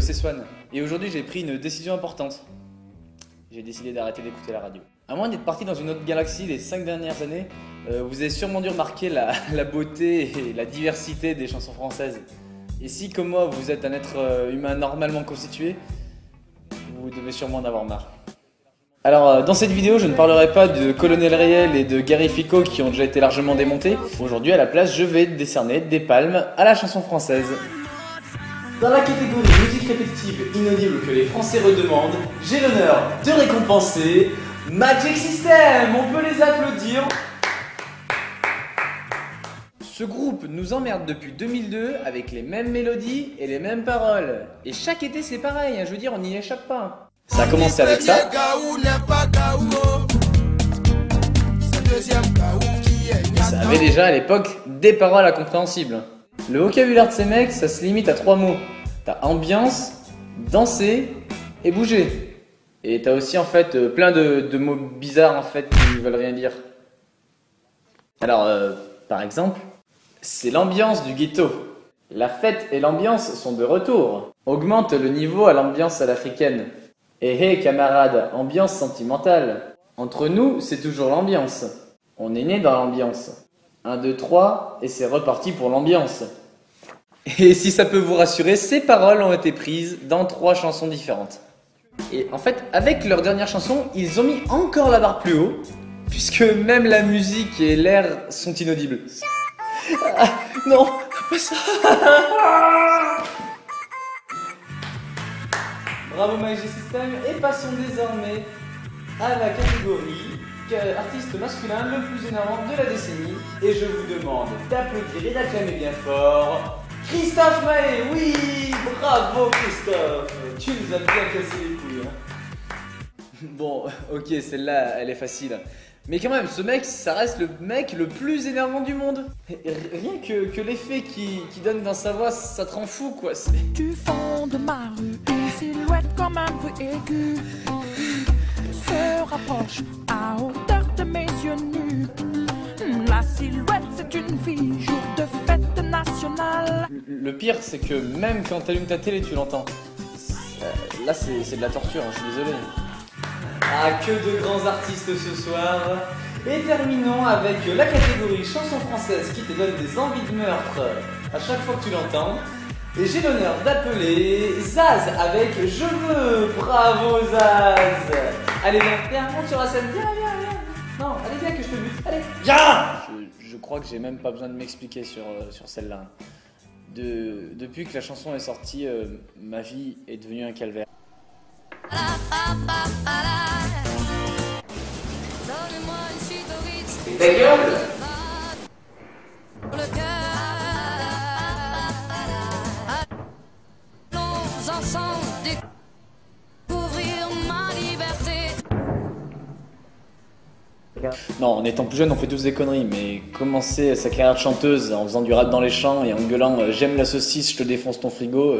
c'est Swan. Et aujourd'hui, j'ai pris une décision importante. J'ai décidé d'arrêter d'écouter la radio. À moins d'être parti dans une autre galaxie les 5 dernières années, vous avez sûrement dû remarquer la beauté et la diversité des chansons françaises. Et si, comme moi, vous êtes un être humain normalement constitué, vous devez sûrement en avoir marre. Alors, dans cette vidéo, je ne parlerai pas de Colonel Riel et de Gary Fico qui ont déjà été largement démontés. Aujourd'hui, à la place, je vais décerner des palmes à la chanson française. Dans la catégorie musique répétitive inaudible que les Français redemandent, j'ai l'honneur de récompenser Magic System. On peut les applaudir. Ce groupe nous emmerde depuis 2002 avec les mêmes mélodies et les mêmes paroles. Et chaque été c'est pareil, je veux dire, on n'y échappe pas. Ça a commencé avec ça. Ça avait déjà à l'époque des paroles incompréhensibles. Le vocabulaire de ces mecs, ça se limite à 3 mots. T'as ambiance, danser et bouger. Et t'as aussi en fait plein de mots bizarres en fait qui veulent rien dire. Alors, par exemple, c'est l'ambiance du ghetto. La fête et l'ambiance sont de retour. Augmente le niveau à l'ambiance à l'africaine. Et hé camarades, ambiance sentimentale. Entre nous, c'est toujours l'ambiance. On est né dans l'ambiance. 1, 2, 3, et c'est reparti pour l'ambiance. Et si ça peut vous rassurer, ces paroles ont été prises dans 3 chansons différentes. Et en fait, avec leur dernière chanson, ils ont mis encore la barre plus haut, puisque même la musique et l'air sont inaudibles. Ah, non, pas ça. Bravo Magic System, et passons désormais à la catégorie artiste masculin le plus énervant de la décennie. Et je vous demande d'applaudir et d'acclamer bien fort Christophe Maé. Oui, bravo Christophe, tu nous as bien cassé les couilles. Bon, ok, celle-là, elle est facile. Mais quand même, ce mec, ça reste le mec le plus énervant du monde. Rien que l'effet qu'il donne dans sa voix, ça te rend fou, quoi. Du fond de ma rue, une silhouette comme un bruit aigu se rapproche à hauteur de mes yeux nus. La silhouette, c'est une fille, jour de fête nationale. Le pire, c'est que même quand t'allumes ta télé, tu l'entends. Là, c'est de la torture, hein, je suis désolé. Ah, que de grands artistes ce soir. Et terminons avec la catégorie chanson française qui te donne des envies de meurtre à chaque fois que tu l'entends. Et j'ai l'honneur d'appeler Zaz avec Je veux. Bravo Zaz. Allez viens, monte sur la scène, viens. Non, allez viens que je te bute, allez, viens. Je crois que j'ai même pas besoin de m'expliquer sur celle-là. Depuis que la chanson est sortie, ma vie est devenue un calvaire. Ta gueule! Non, en étant plus jeune, on fait tous des conneries, mais commencer sa carrière de chanteuse en faisant du rap dans les champs et en gueulant j'aime la saucisse, je te défonce ton frigo.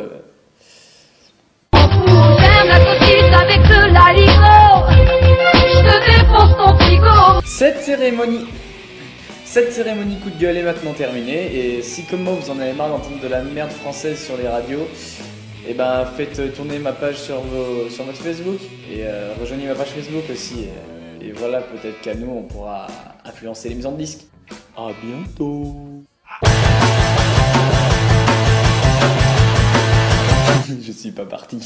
J'aime la saucisse avec de l'aligot, je te défonce ton frigo. Cette cérémonie coup de gueule est maintenant terminée, et si comme moi vous en avez marre d'entendre de la merde française sur les radios, et ben faites tourner ma page sur votre Facebook, et rejoignez ma page Facebook aussi, et voilà, peut-être qu'à nous on pourra influencer les maisons de disques. À bientôt. Je suis pas parti.